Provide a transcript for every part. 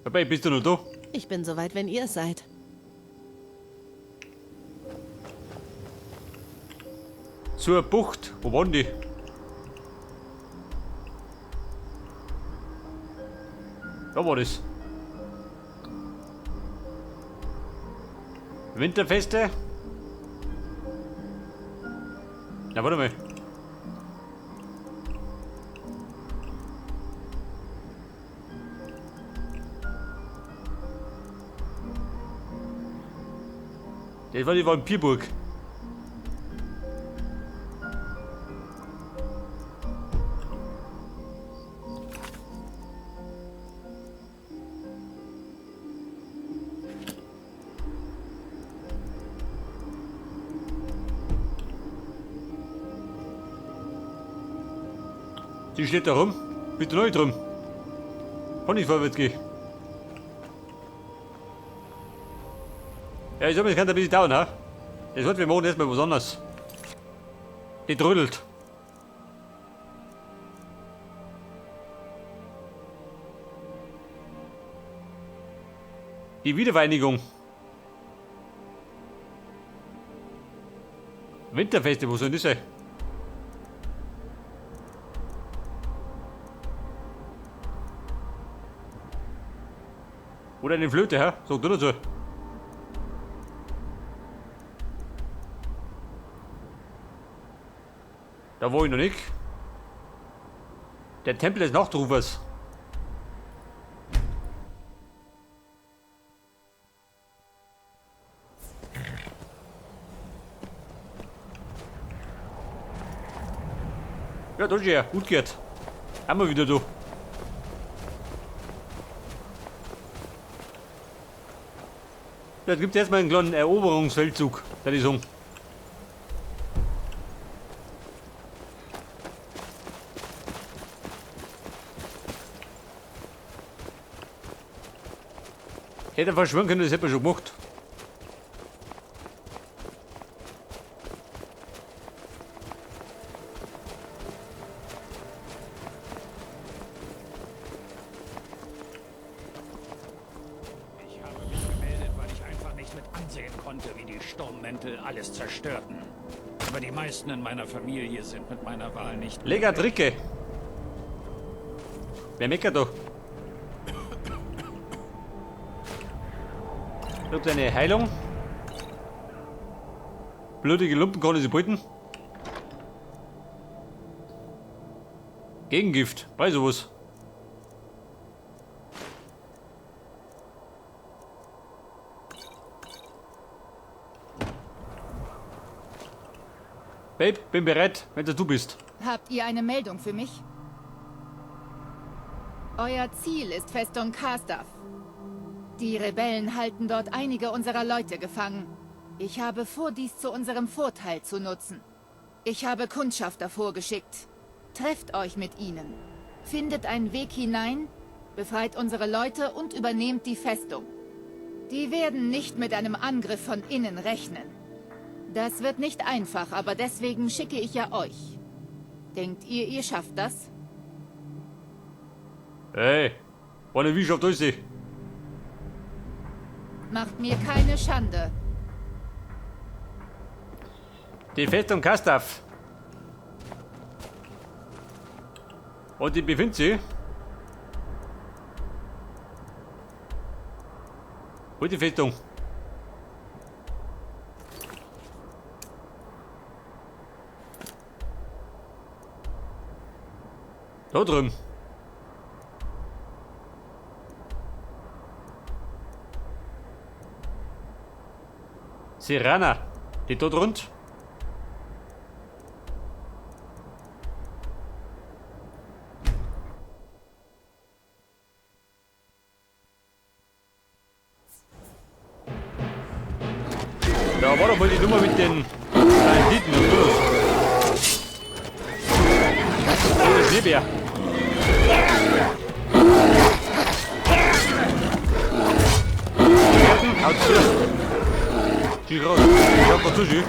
Dabei bist du noch da? Ich bin soweit, wenn ihr es seid. Zur Bucht. Wo waren die? Da war das. Winterfeste? Na, warte mal. Das war die Vampirburg. Die steht da rum. Bist du neu drum? Kann nicht vorwärts gehen. Ja, ich sag mal, es kann ein bisschen dauern, ha? Das wird, wir machen erstmal was anderes. Die trödelt. Die Wiedervereinigung. Winterfeste, wo soll das sein? Oder eine Flöte, hä? Sag du dazu. Da war ich noch nicht. Der Tempel des Nachtrufers. Ja, da ist er. Gut geht. Einmal wieder da. Jetzt gibt es erstmal einen kleinen Eroberungsfeldzug, würde ich sagen. Hätte verschwören können, das hätte man schon gemacht. Ich habe mich gemeldet, weil ich einfach nicht mit ansehen konnte, wie die Sturmmäntel alles zerstörten. Aber die meisten in meiner Familie sind mit meiner Wahl nicht... Lega Tricke. Wer meckert da? Gibt eine Heilung. Blutige Lumpen kann ich sie behalten. Gegengift, bei sowas. Babe, bin bereit, wenn das du bist. Habt ihr eine Meldung für mich? Euer Ziel ist Festung Karstaff. Die Rebellen halten dort einige unserer Leute gefangen. Ich habe vor, dies zu unserem Vorteil zu nutzen. Ich habe Kundschafter vorgeschickt. Trefft euch mit ihnen. Findet einen Weg hinein, befreit unsere Leute und übernehmt die Festung. Die werden nicht mit einem Angriff von innen rechnen. Das wird nicht einfach, aber deswegen schicke ich ja euch. Denkt ihr, ihr schafft das? Hey, ohne wie schafft euch sie? Macht mir keine Schande. Die Festung Karstaff. Und die befindet sich. Wo ist die Festung? Da drüben. Serana, die dort rund. Da war doch mal die Nummer mit den Banditen und so. Oh, das Schneebär. Haut zu. Geh raus. Ich hab mal zu schön.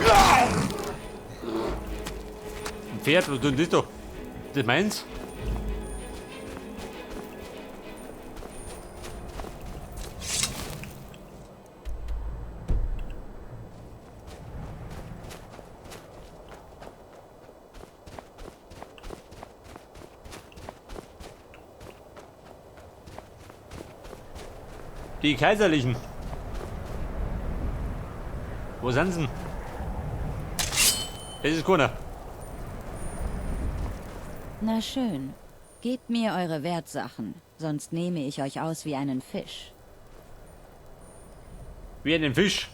Ein Pferd, was tut das da? Das meins? Die Kaiserlichen. Wo sind sie? Das ist keiner. Na schön. Gebt mir eure Wertsachen, sonst nehme ich euch aus wie einen Fisch. Wie einen Fisch.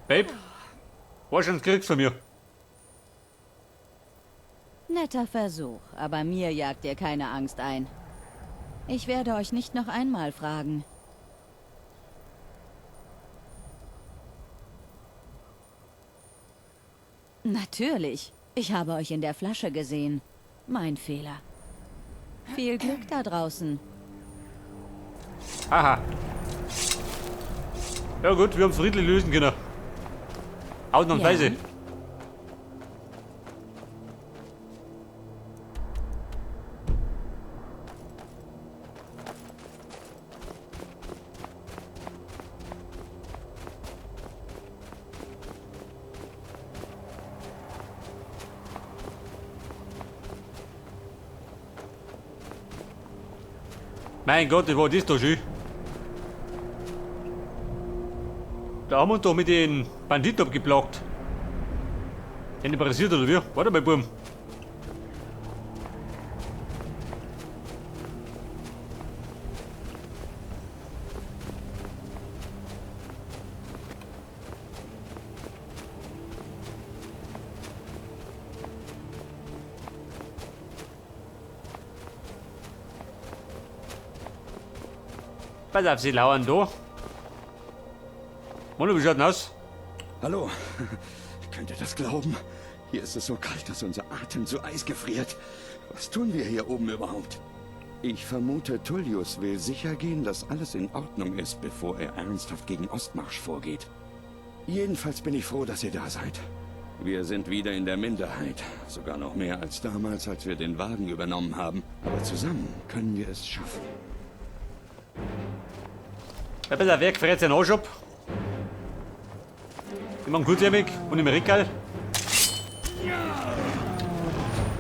Babe, was schon kriegst von mir? Netter Versuch, aber mir jagt ihr keine Angst ein. Ich werde euch nicht noch einmal fragen. Natürlich. Ich habe euch in der Flasche gesehen. Mein Fehler. Viel Glück da draußen. Haha. Ja gut, wir haben es friedlich lösen können. Ausnahmsweise. Ja. Mein Gott, das war das doch schön. Da haben wir uns doch mit den Banditen abgeplagt. Sind die passiert oder wie? Warte mal, Buben. Pass auf, sie lauern da. Mono, wie schaut denn aus? Hallo. Könnt ihr das glauben? Hier ist es so kalt, dass unser Atem zu Eis gefriert. Was tun wir hier oben überhaupt? Ich vermute, Tullius will sicher gehen, dass alles in Ordnung ist, bevor er ernsthaft gegen Ostmarsch vorgeht. Jedenfalls bin ich froh, dass ihr da seid. Wir sind wieder in der Minderheit. Sogar noch mehr als damals, als wir den Wagen übernommen haben. Aber zusammen können wir es schaffen. Ja, pass auf, wer gefällt den Arsch ab? Ich mach kurzlebig und im Regal.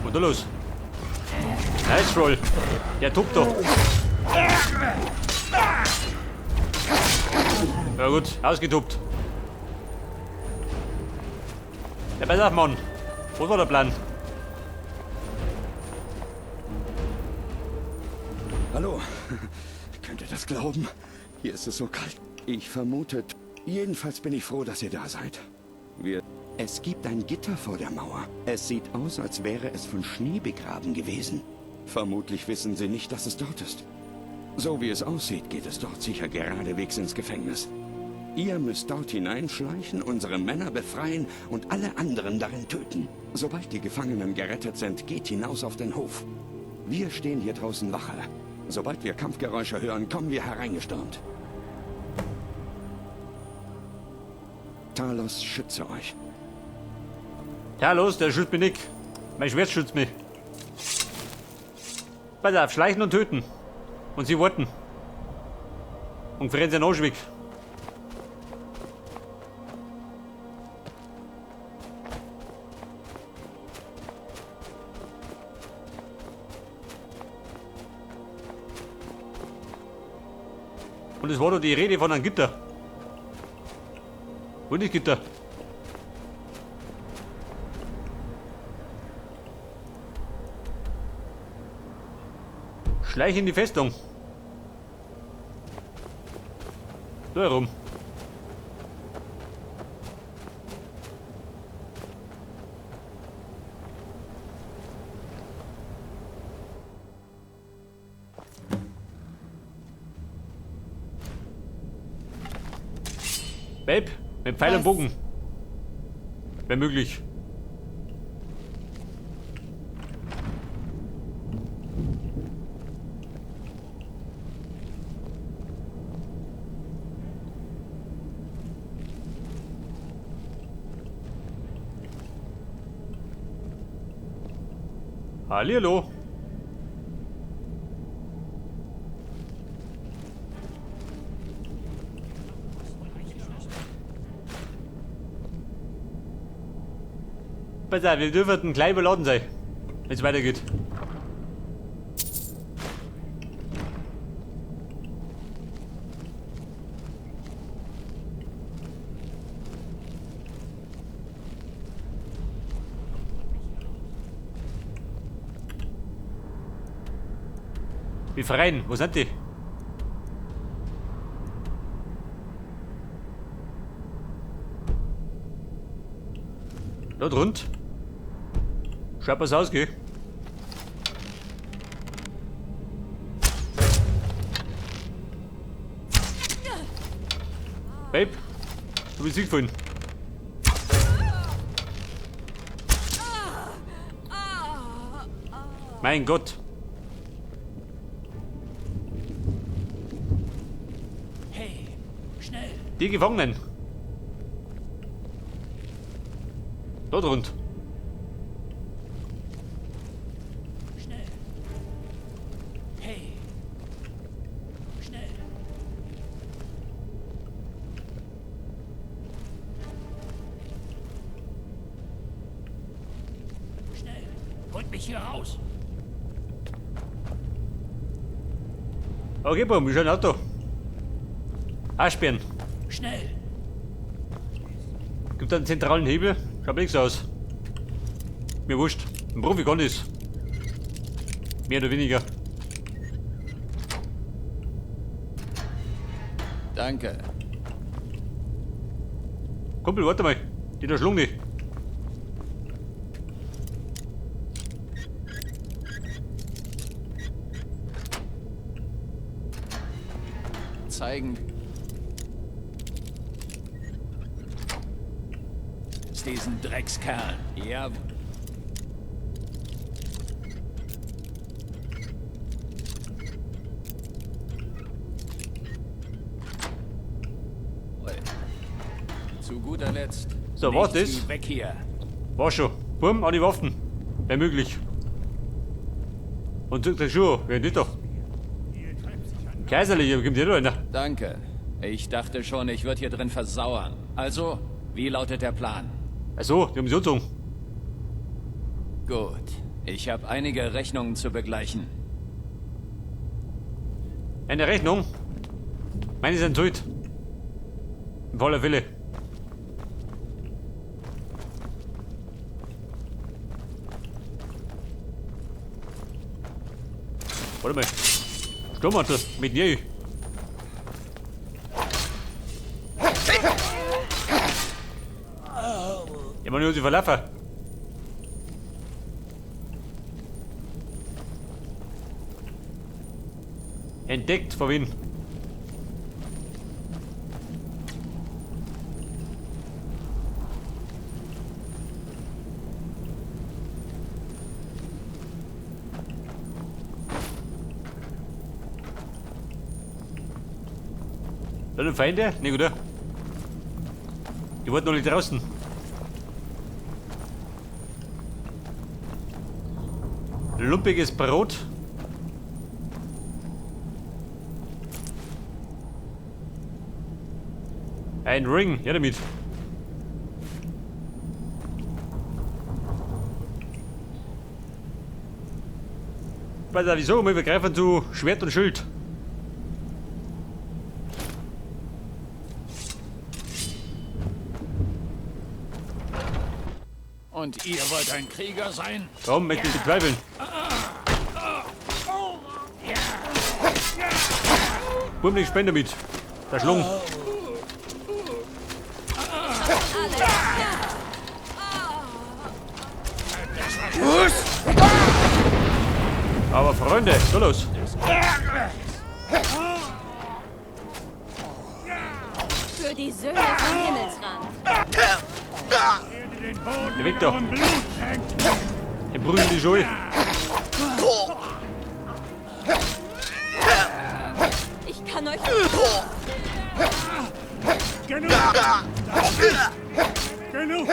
Und da los. Nice Roll. Der tobt da. Ja gut, ausgetobt. Ja, pass auf, Mann. Was war der Plan? Hallo. Könnt ihr das glauben? Hier ist es so kalt. Ich vermute... Jedenfalls bin ich froh, dass ihr da seid. Es gibt ein Gitter vor der Mauer. Es sieht aus, als wäre es von Schnee begraben gewesen. Vermutlich wissen sie nicht, dass es dort ist. So wie es aussieht, geht es dort sicher geradewegs ins Gefängnis. Ihr müsst dort hineinschleichen, unsere Männer befreien und alle anderen darin töten. Sobald die Gefangenen gerettet sind, geht hinaus auf den Hof. Wir stehen hier draußen Wache. Sobald wir Kampfgeräusche hören, kommen wir hereingestürmt. Talos, schütze euch. Ja, los, der schützt mich nicht. Mein Schwert schützt mich. Pass auf, schleichen und töten. Und sie warten. Und frieren sie den Arsch weg. Und es war doch die Rede von einem Gitter. Wo ist das Gitter? Schleich in die Festung. Da herum. Babe, mit Pfeil und Bogen. Wenn möglich. Hallihallo. Pass auf, wir dürfen gleich beladen sein, wenn es weitergeht. Befreien. Wo sind die? Dort rund. Schaut was aus, gell? Babe, du bist gefallen. Mein Gott. Hey, schnell. Die Gefangenen. Dort rund. Schnell. Hey. Schnell. Schnell. Holt mich hier raus. Okay, Boom, ist ein Auto. Aussperren. Schnell. Gibt einen zentralen Hebel. Schaut nichts aus. Mir wurscht. Ein Profi kann das. Mehr oder weniger. Danke. Kumpel, warte mal. Die da schlug nicht. Zeigen. Diesen Dreckskerl. Ja. Zu guter Letzt. So, was nichts ist? wie weg hier. War schon. Bumm, an die Waffen. Wenn möglich. Und zückt die Schuhe. Wer nicht doch? Kaiserlich, aber kommt hier noch einer. Danke. Ich dachte schon, ich würde hier drin versauern. Also, wie lautet der Plan? Achso, die haben sie angezogen. Gut. Ich habe einige Rechnungen zu begleichen. Eine Rechnung. Meine sind zahlt. In voller Fälle. Warte mal. Sturmmantel mit Neu. Ja, man muss sich verlaufen. Entdeckt, von wem? Da sind Feinde? Ne, oder? Die wollten noch nicht draußen. Lumpiges Brot. Ein Ring, ja damit. Weiß auch wieso, wir greifen zu Schwert und Schild. Und ihr wollt ein Krieger sein? Komm, möchte ich bezweifeln. Bumm, ich spende mit. Der Schlung. Aber Freunde, so los. Für die Söhne vom Himmelsrand. Der Victor. Den brüllen die Joy. Ich kann euch... Genug! Genug!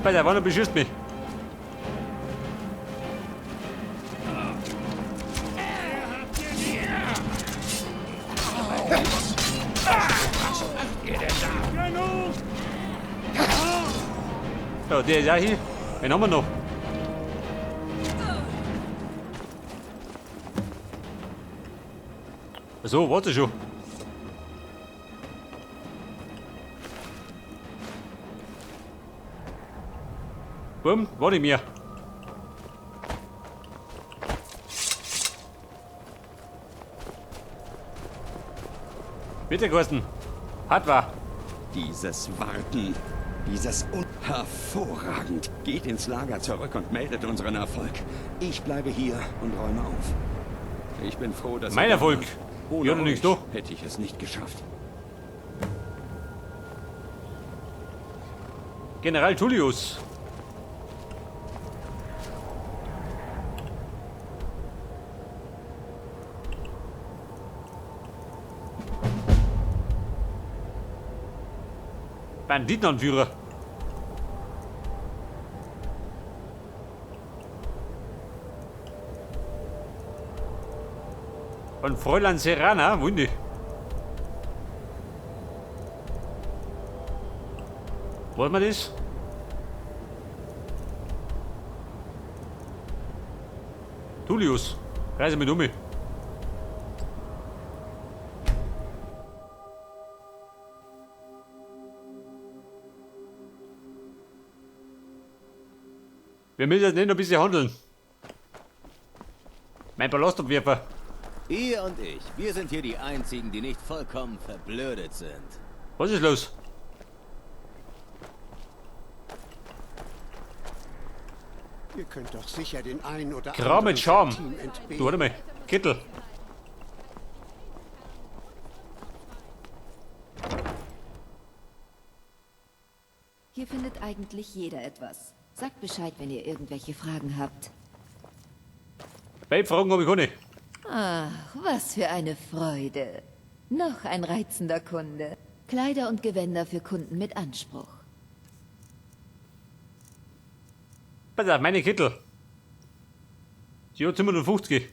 Bei der Wanne beschießt mich. So, der ist auch hier. Wen haben wir noch? So, warte schon. Bumm, warte mir. Bitte, Kosten. Hat war. Dieses Warten, dieses hervorragend. Geht ins Lager zurück und meldet unseren Erfolg. Ich bleibe hier und räume auf. Ich bin froh, dass Mein ihr Erfolg. da wart. Ohne Ja, nichts, euch du. hätte ich es nicht geschafft. General Tullius. Banditenanführer. Und Fräulein Serrana, Wundi. Wollen wir das? Tullius, reise mit um. Wir müssen jetzt nicht noch ein bisschen handeln. Mein Ballastabwerfer. Ihr und ich, wir sind hier die Einzigen, die nicht vollkommen verblödet sind. Was ist los? Ihr könnt doch sicher den einen oder Kram anderen mit Charme. vom Team entbehren. Du, warte mal. Kittel. Hier findet eigentlich jeder etwas. Sagt Bescheid, wenn ihr irgendwelche Fragen habt. Beide Fragen habe ich keine. Ach, was für eine Freude. Noch ein reizender Kunde. Kleider und Gewänder für Kunden mit Anspruch. Pass auf, meine Kittel. Die hat 750.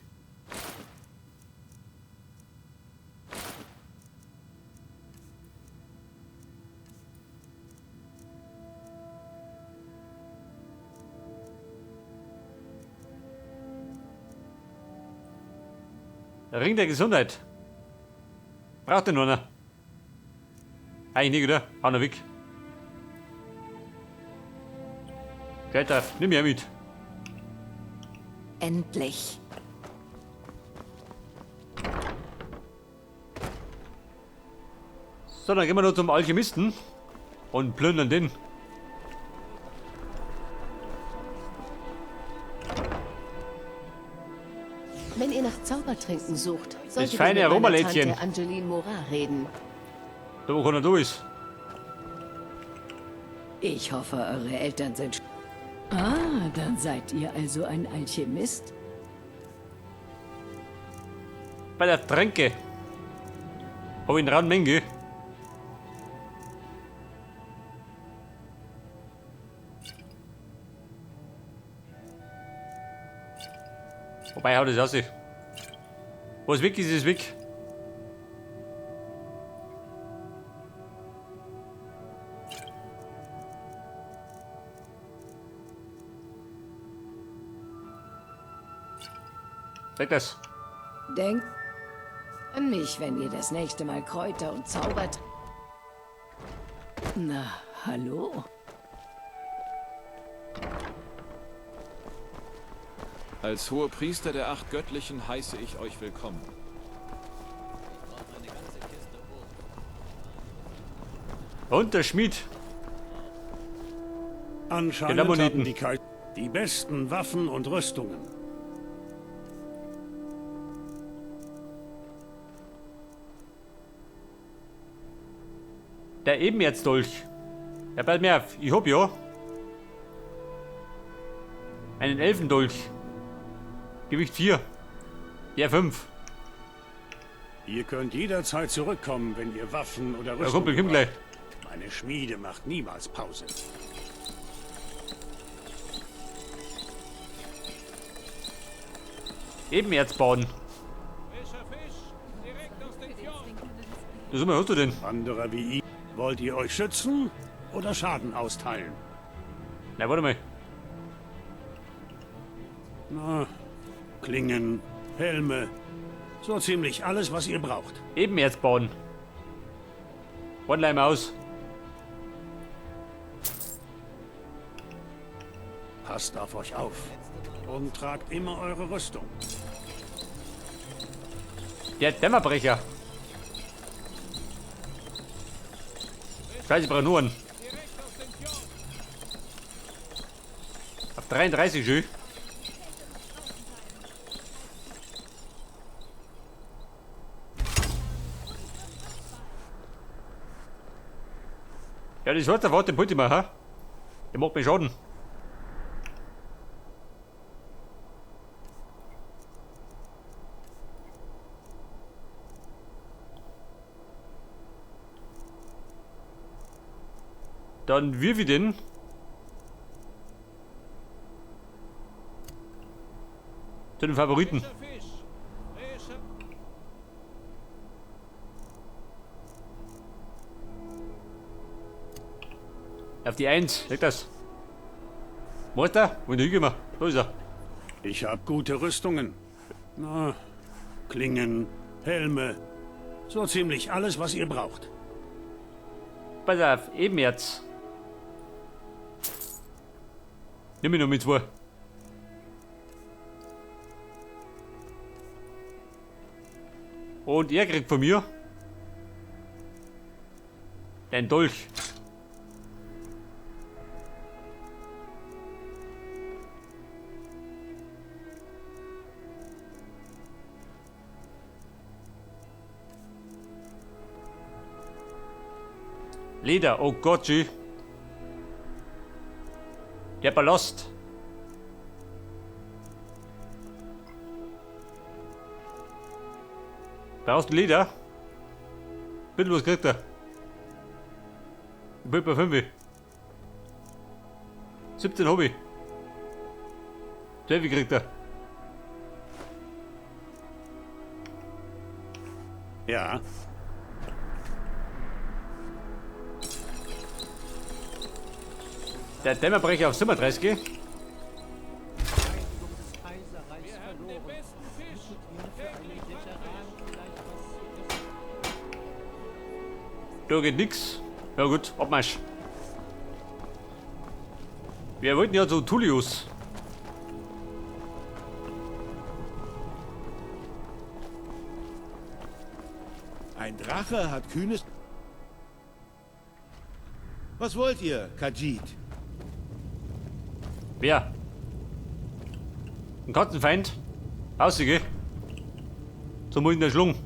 Ring der Gesundheit. Braucht den nur noch. Eigentlich nicht, oder? Hau noch weg. Geld auf, nimm mir mit. Endlich. So, dann gehen wir noch zum Alchemisten und plündern den. Wenn ihr nach Zaubertränken sucht, solltet feine ihr mit meiner Aromalädchen. Tante Angeline Morat reden. Da wo keiner da ist. Ich hoffe, eure Eltern sind... Ah, dann seid ihr also ein Alchemist? Bei der Tränke. Hab ich in rauen Menge. Wobei, hau das aus. Was weg ist, ist weg. Sag das. Denkt an mich, wenn ihr das nächste Mal Kräuter und zaubert. Na, hallo? Als Hohepriester der 8 Göttlichen heiße ich euch willkommen. Und der Schmied. Anscheinend Ammoniten. haben die Kaiser die besten Waffen und Rüstungen. Der Ebenerzdolch. Ja, bald mehr. Ich hab ja. Einen Elfendolch. Gewicht 4. Ja, 5. Ihr könnt jederzeit zurückkommen, wenn ihr Waffen oder Ja, Rüstung Kumpel, komm gleich. braucht. Meine Schmiede macht niemals Pause. Ebenerz bauen. Ja, sag mal, hast du denn? Wanderer wie ihr, wollt ihr euch schützen oder Schaden austeilen? Na, warte mal. Na, Klingen, Helme, so ziemlich alles, was ihr braucht. Ebenerz bauen. One-Leim aus. Passt auf euch auf. Und tragt immer eure Rüstung. Der Dämmerbrecher. Scheiße, Branuren. Auf 33 schön. Ja, das hat der Wort den Pulti mal, ha? Der macht mir Schaden. Dann wir wie den. Zu den Favoriten. Auf die 1, leg das. Wo ist der? Wo gehen wir? Wo ist er? Ich habe gute Rüstungen. Na, Klingen, Helme. So ziemlich alles, was ihr braucht. Pass auf, eben jetzt. Nimm mich noch mit 2. Und er kriegt von mir den Dolch. Leder, oh Gott, sie. Der Ballast. Brauchst du Leder? Bitte, was kriegt er? Ich bin bei 5. 17 Hobby. 12 kriegt er. Ja. Der Dämmerbrecher auf 37. Da geht nix. Ja gut, Abmarsch. Wir wollten ja zu Tullius. Ein Drache hat kühnes... Was wollt ihr, Khajiit? Wer? Ein Katzenfeind? Aussige. Zum in der Schlung.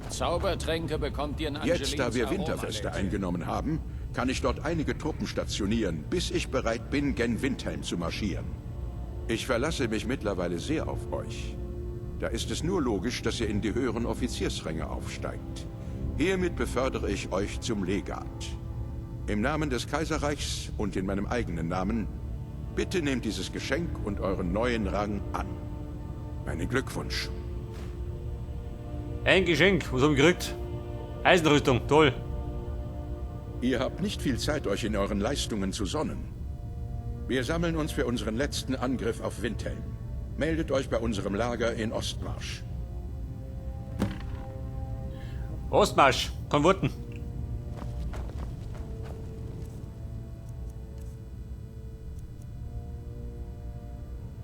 Zaubertränke bekommt ihr in Jetzt, da wir Winterfeste eingenommen haben, kann ich dort einige Truppen stationieren, bis ich bereit bin, gen Windhelm zu marschieren. Ich verlasse mich mittlerweile sehr auf euch. Da ist es nur logisch, dass ihr in die höheren Offiziersränge aufsteigt. Hiermit befördere ich euch zum Legat. Im Namen des Kaiserreichs und in meinem eigenen Namen, bitte nehmt dieses Geschenk und euren neuen Rang an. Meinen Glückwunsch. Ein Geschenk, was haben wir gekriegt? Eisenrüstung, toll. Ihr habt nicht viel Zeit, euch in euren Leistungen zu sonnen. Wir sammeln uns für unseren letzten Angriff auf Windhelm. Meldet euch bei unserem Lager in Ostmarsch. Ostmarsch, Konverten.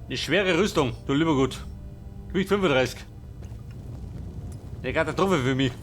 Eine schwere Rüstung, du lieber gut. Gewicht 35. Der Katastrophe für mich.